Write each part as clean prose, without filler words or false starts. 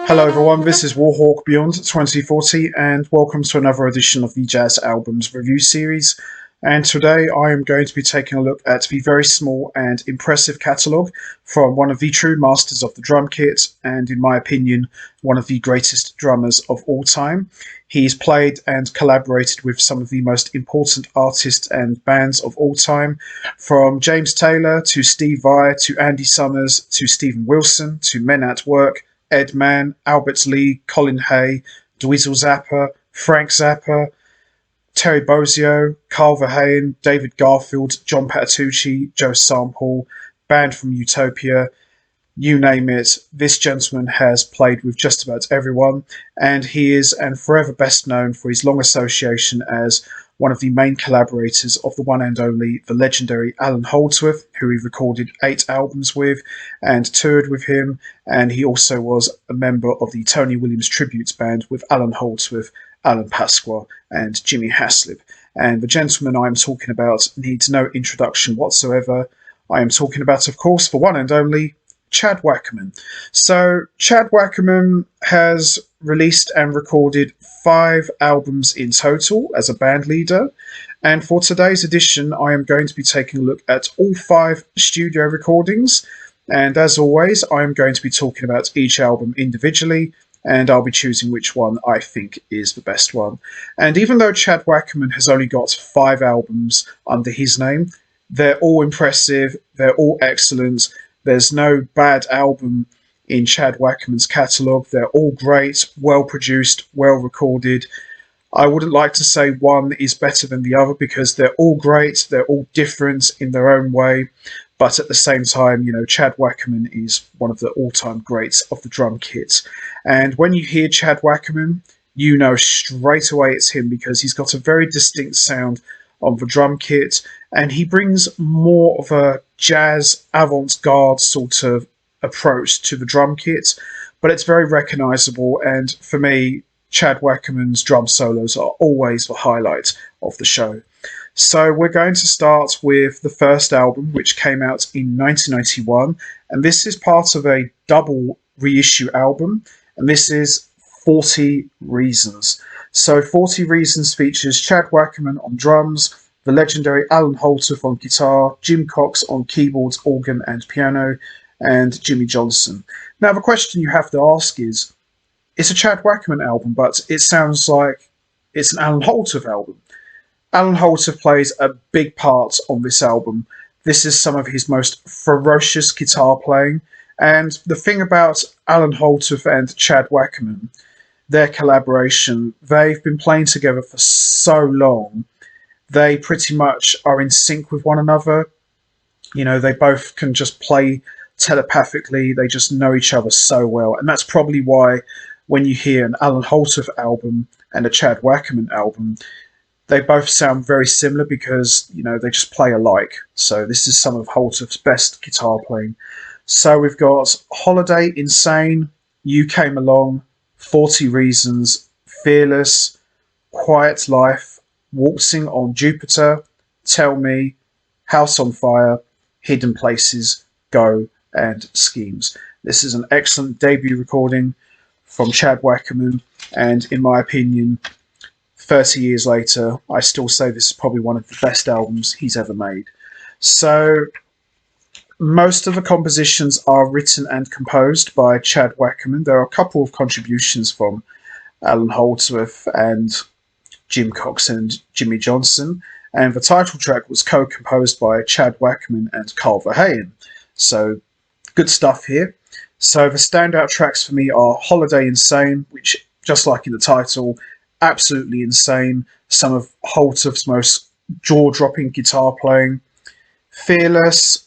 Hello everyone, this is Warhawk Beyond 2040 and welcome to another edition of the Jazz Albums Review Series. And today I am going to be taking a look at the very small and impressive catalogue from one of the true masters of the drum kit and, in my opinion, one of the greatest drummers of all time. He's played and collaborated with some of the most important artists and bands of all time, from James Taylor to Steve Vai to Andy Summers to Steven Wilson to Men at Work, Ed Mann, Albert Lee, Colin Hay, Dweezil Zappa, Frank Zappa, Terry Bozzio, Carl Verheyen, David Garfield, John Patitucci, Joe Sample, band From Utopia, you name it. This gentleman has played with just about everyone, and he is and forever best known for his long association as one of the main collaborators of the one and only, the legendary Allan Holdsworth, who he recorded 8 albums with and toured with him, and he also was a member of the Tony Williams tribute band with Allan Holdsworth, Alan Pasqua and Jimmy Haslip. And the gentleman I am talking about needs no introduction whatsoever. I am talking about, of course, the one and only Chad Wackerman. So Chad Wackerman has released and recorded 5 albums in total as a band leader, and for today's edition I am going to be taking a look at all 5 studio recordings, and as always I am going to be talking about each album individually, and I'll be choosing which one I think is the best one. And even though Chad Wackerman has only got 5 albums under his name, they're all impressive, they're all excellent. There's no bad album in Chad Wackerman's catalogue. They're all great, well produced, well recorded. I wouldn't like to say one is better than the other because they're all great, they're all different in their own way. But at the same time, you know, Chad Wackerman is one of the all-time greats of the drum kit. And when you hear Chad Wackerman, you know straight away it's him because he's got a very distinct sound on the drum kit, and he brings more of a jazz avant-garde sort of approach to the drum kit, but it's very recognisable, and for me, Chad Wackerman's drum solos are always the highlight of the show. So we're going to start with the first album, which came out in 1991, and this is part of a double reissue album, and this is 40 Reasons. So 40 Reasons features Chad Wackerman on drums, the legendary Allan Holdsworth on guitar, Jim Cox on keyboards, organ and piano, and Jimmy Johnson. Now the question you have to ask is, it's a Chad Wackerman album, but it sounds like it's an Allan Holdsworth album. Allan Holdsworth plays a big part on this album. This is some of his most ferocious guitar playing, and the thing about Allan Holdsworth and Chad Wackerman, their collaboration, they've been playing together for so long, they pretty much are in sync with one another. You know, they both can just play telepathically, they just know each other so well, and that's probably why when you hear an Allan Holdsworth album and a Chad Wackerman album, they both sound very similar because, you know, they just play alike. So this is some of Holdsworth's best guitar playing. So we've got Holiday, Insane, You Came Along, 40 Reasons, Fearless, Quiet Life, Waltzing on Jupiter, Tell Me, House on Fire, Hidden Places, Go, and Schemes. This is an excellent debut recording from Chad Wackerman, and in my opinion, 30 years later, I still say this is probably one of the best albums he's ever made. So most of the compositions are written and composed by Chad Wackerman. There are a couple of contributions from Allan Holdsworth and Jim Cox and Jimmy Johnson, and the title track was co-composed by Chad Wackerman and Carl Verheyen. So good stuff here. So the standout tracks for me are Holiday, Insane, which, just like in the title, absolutely insane. Some of Holdsworth's most jaw-dropping guitar playing. Fearless,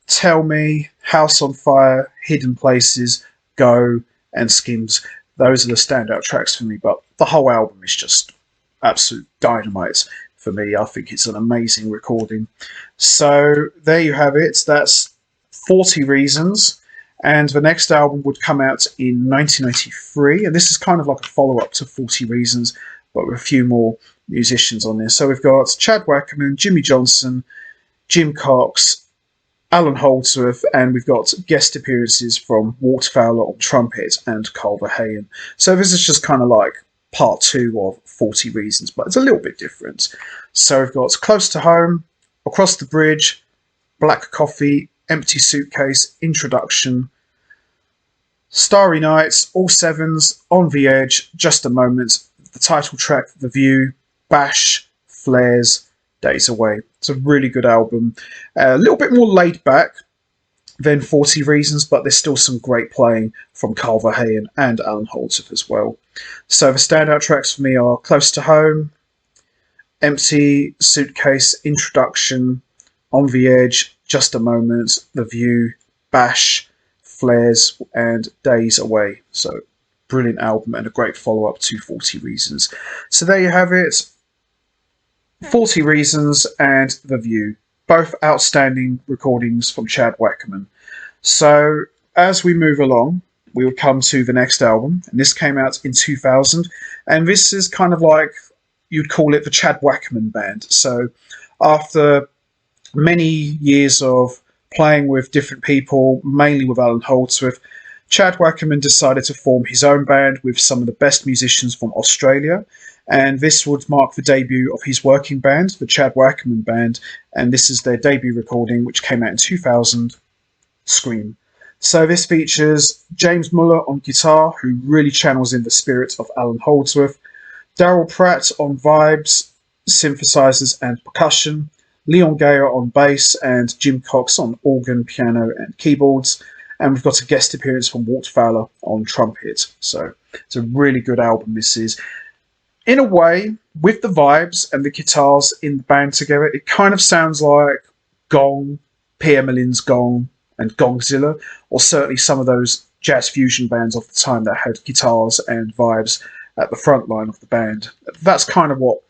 Tell Me, House on Fire, Hidden Places, Go, and Schemes. Those are the standout tracks for me, but the whole album is just absolute dynamite for me. I think it's an amazing recording. So there you have it. That's 40 Reasons. And the next album would come out in 1983, and this is kind of like a follow-up to 40 Reasons, but with a few more musicians on this. So we've got Chad Wackerman, Jimmy Johnson, Jim Cox, Allan Holdsworth, and we've got guest appearances from Walt Fowler on trumpet and Carl Verheyen. So this is just kind of like part 2 of 40 Reasons, but it's a little bit different. So we've got Close to Home, Across the Bridge, Black Coffee, Empty Suitcase, Introduction, Starry Nights, All Sevens, On the Edge, Just a Moment, the title track, The View, Bash, Flares, Days Away. It's a really good album. A little bit more laid back than 40 Reasons, but there's still some great playing from Carl Verheyen and Allan Holdsworth as well. So the standout tracks for me are Close to Home, Empty Suitcase, Introduction, On the Edge, Just a Moment, The View, Bash, Flares, and Days Away. So brilliant album and a great follow-up to 40 Reasons. So there you have it. 40 Reasons and The View. Both outstanding recordings from Chad Wackerman. So as we move along, we will come to the next album. And this came out in 2000. And this is kind of like, you'd call it the Chad Wackerman Band. So after many years of playing with different people, mainly with Allan Holdsworth, Chad Wackerman decided to form his own band with some of the best musicians from Australia, and this would mark the debut of his working band, the Chad Wackerman Band, and this is their debut recording, which came out in 2000, Scream. So this features James Muller on guitar, who really channels in the spirit of Allan Holdsworth, Daryl Pratt on vibes, synthesizers and percussion, Leon Gayer on bass, and Jim Cox on organ, piano, and keyboards. And we've got a guest appearance from Walt Fowler on trumpet. So it's a really good album, this is. In a way, with the vibes and the guitars in the band together, it kind of sounds like Gong, Pierre Millin's Gong, and Gongzilla, or certainly some of those jazz fusion bands of the time that had guitars and vibes at the front line of the band. That's kind of what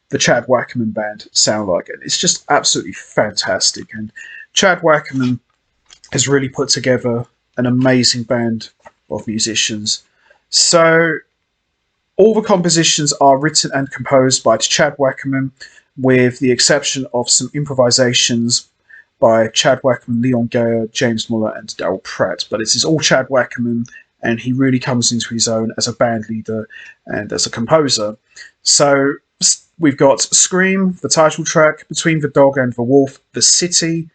the Chad Wackerman Band sound like, and it's just absolutely fantastic. And Chad Wackerman has really put together an amazing band of musicians. So all the compositions are written and composed by Chad Wackerman, with the exception of some improvisations by Chad Wackerman, Leon Gayer, James Muller, and Daryl Pratt. But this is all Chad Wackerman, and he really comes into his own as a band leader and as a composer. So we've got Scream, the title track, Between the Dog and the Wolf, The City,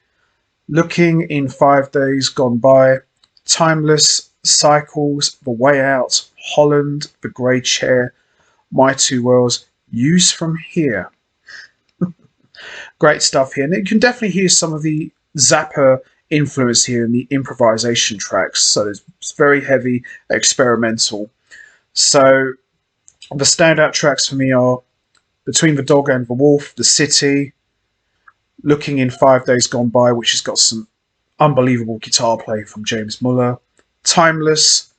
Looking in 5 Days Gone By, Timeless, Cycles, The Way Out, Holland, The Grey Chair, My Two Worlds, Use From Here. Great stuff here. And you can definitely hear some of the Zappa influence here in the improvisation tracks. So it's very heavy, experimental. So the standout tracks for me are Between the Dog and the Wolf, The City, Looking in 5 Days Gone By, which has got some unbelievable guitar playing from James Muller, Timeless,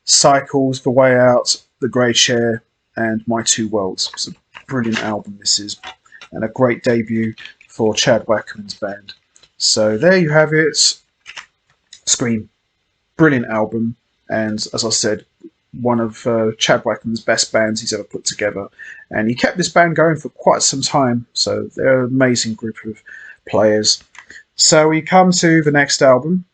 Cycles, The Way Out, The Grey Chair, and My Two Worlds. It's a brilliant album, this is, and a great debut for Chad Wackerman's band. So there you have it. Scream. Brilliant album, and as I said, one of Chad Wackerman's best bands he's ever put together. And he kept this band going for quite some time, so they're an amazing group of players. So we come to the next album,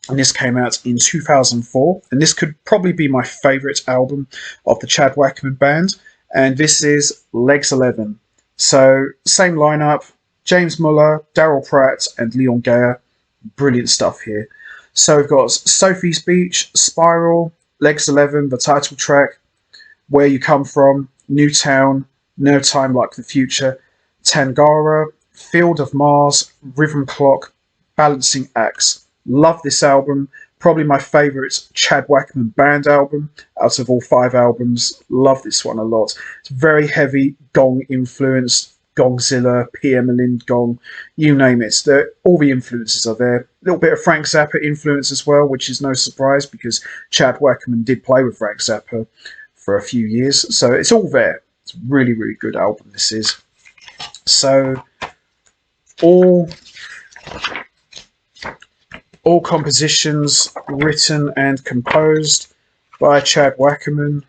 and this came out in 2004, and this could probably be my favourite album of the Chad Wackerman Band, and this is Legs 11. So same lineup, James Muller, Daryl Pratt, and Leon Gayer. Brilliant stuff here. So we've got Sophie's Beach, Spiral, Legs 11, the title track, Where You Come From, Newtown, No Time Like the Future, Tangara, Field of Mars, Rhythm Clock, Balancing Acts. Love this album. Probably my favourite Chad Wackerman Band album out of all 5 albums. Love this one a lot. It's very heavy Gong influenced. Gongzilla, Pierre Millin Gong, you name it. All the influences are there. A little bit of Frank Zappa influence as well, which is no surprise because Chad Wackerman did play with Frank Zappa for a few years. So it's all there. It's a really, really good album, this is. So all compositions written and composed by Chad Wackerman.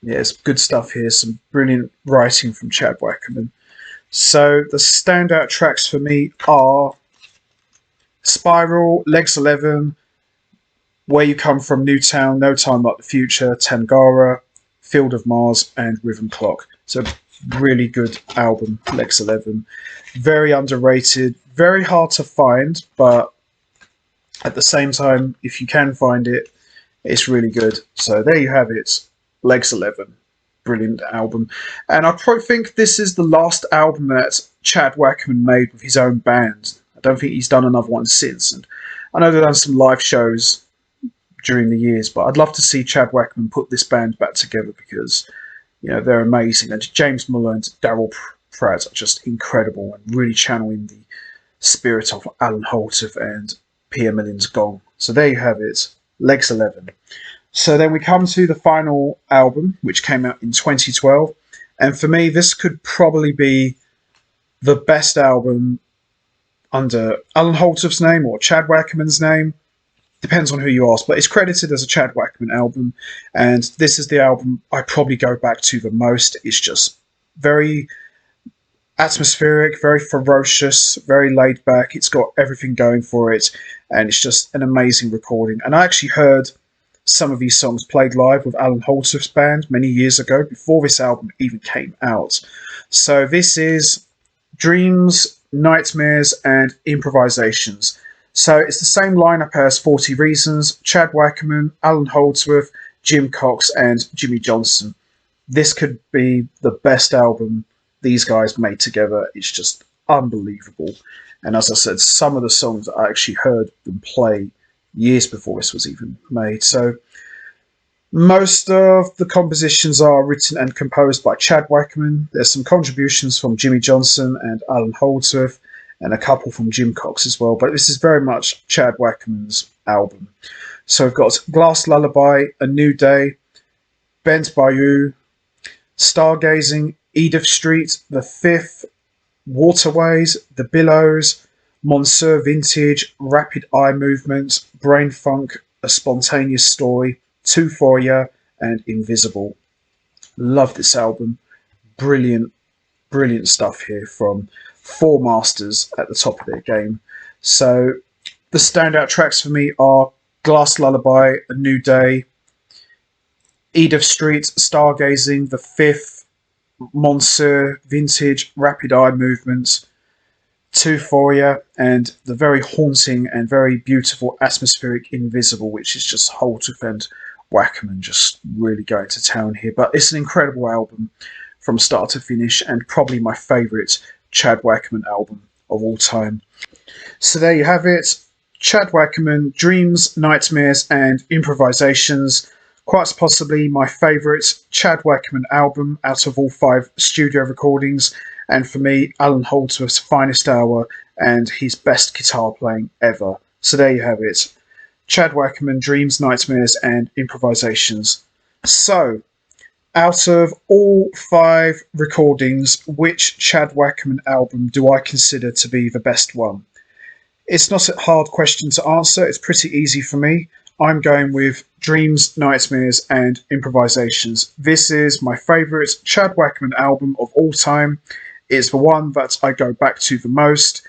Yeah, it's good stuff here. Some brilliant writing from Chad Wackerman. So the standout tracks for me are Spiral, Legs 11, Where You Come From, Newtown, No Time Like the Future, Tangara, Field of Mars, and Rhythm Clock. So really good album, Legs 11. Very underrated, very hard to find, but at the same time, if you can find it, it's really good. So there you have it, Legs 11. Brilliant album. And I probably think this is the last album that Chad Wackman made with his own band. I don't think he's done another one since. And I know they've done some live shows during the years, but I'd love to see Chad Wackman put this band back together because, you know, they're amazing. And James Muller and Daryl Pratt are just incredible and really channeling the spirit of Allan Holdsworth and Pierre Millin's Gong. So there you have it, Legs 11. So then we come to the final album, which came out in 2012. And for me, this could probably be the best album under Allan Holdsworth's name or Chad Wackerman's name. Depends on who you ask, but it's credited as a Chad Wackman album. And this is the album I probably go back to the most. It's just very atmospheric, very ferocious, very laid back. It's got everything going for it. And it's just an amazing recording. And I actually heard some of these songs played live with Allan Holdsworth's band many years ago, before this album even came out. So this is Dreams, Nightmares, and Improvisations. So it's the same lineup as 40 Reasons, Chad Wackerman, Allan Holdsworth, Jim Cox, and Jimmy Johnson. This could be the best album these guys made together. It's just unbelievable. And as I said, some of the songs I actually heard them play years before this was even made. So most of the compositions are written and composed by Chad Wackman. There's some contributions from Jimmy Johnson and Allan Holdsworth, and a couple from Jim Cox as well. But this is very much Chad Wackman's album. So we've got Glass Lullaby, A New Day, Bent by You, Stargazing, Edith Street, The Fifth, Waterways, The Billows, Monsieur Vintage, Rapid Eye Movement, Brain Funk, A Spontaneous Story, Two For Ya, and Invisible. Love this album. Brilliant, brilliant stuff here from four masters at the top of their game. So the standout tracks for me are Glass Lullaby, A New Day, Edith Street, Stargazing, The Fifth, Monsieur Vintage, Rapid Eye Movement, Two For Ya, and the very haunting and very beautiful atmospheric Invisible, which is just Holdsworth and Wackman just really going to town here. But it's an incredible album from start to finish, and probably my favourite Chad Wackman album of all time. So there you have it, Chad Wackman, Dreams, Nightmares, and Improvisations. Quite possibly my favourite Chad Wackman album out of all 5 studio recordings, and for me, Allan Holdsworth's finest hour and his best guitar playing ever. So there you have it, Chad Wackman, Dreams, Nightmares, and Improvisations. So, out of all 5 recordings, which Chad Wackman album do I consider to be the best one? It's not a hard question to answer, it's pretty easy for me. I'm going with Dreams, Nightmares, and Improvisations. This is my favourite Chad Wackman album of all time. It's the one that I go back to the most.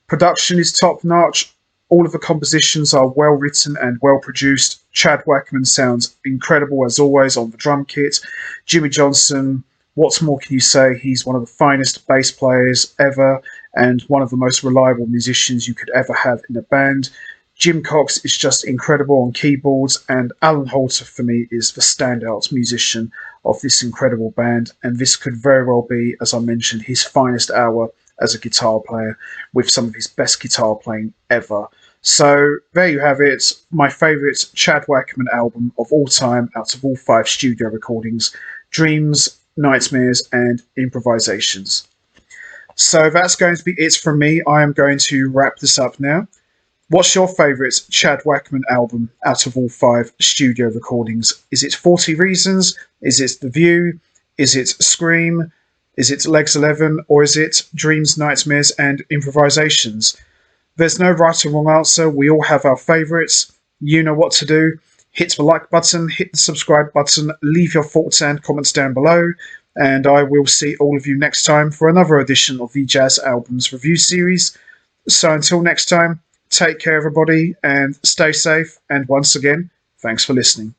Production is top-notch. All of the compositions are well written and well produced. Chad Wackman sounds incredible as always on the drum kit. Jimmy Johnson, what more can you say? He's one of the finest bass players ever and one of the most reliable musicians you could ever have in a band. Jim Cox is just incredible on keyboards, and Allan Holdsworth for me is the standout musician of this incredible band, and this could very well be, as I mentioned, his finest hour as a guitar player with some of his best guitar playing ever. So there you have it, my favourite Chad Wackman album of all time out of all 5 studio recordings, Dreams, Nightmares, and Improvisations. So that's going to be it from me. I am going to wrap this up now. What's your favourite Chad Wackman album out of all 5 studio recordings? Is it 40 Reasons? Is it The View? Is it Scream? Is it Legs 11? Or is it Dreams, Nightmares, and Improvisations? There's no right or wrong answer. We all have our favourites. You know what to do. Hit the like button, hit the subscribe button, leave your thoughts and comments down below. And I will see all of you next time for another edition of the Jazz Albums Review Series. So until next time, Take care, everybody, and stay safe. And once again, thanks for listening.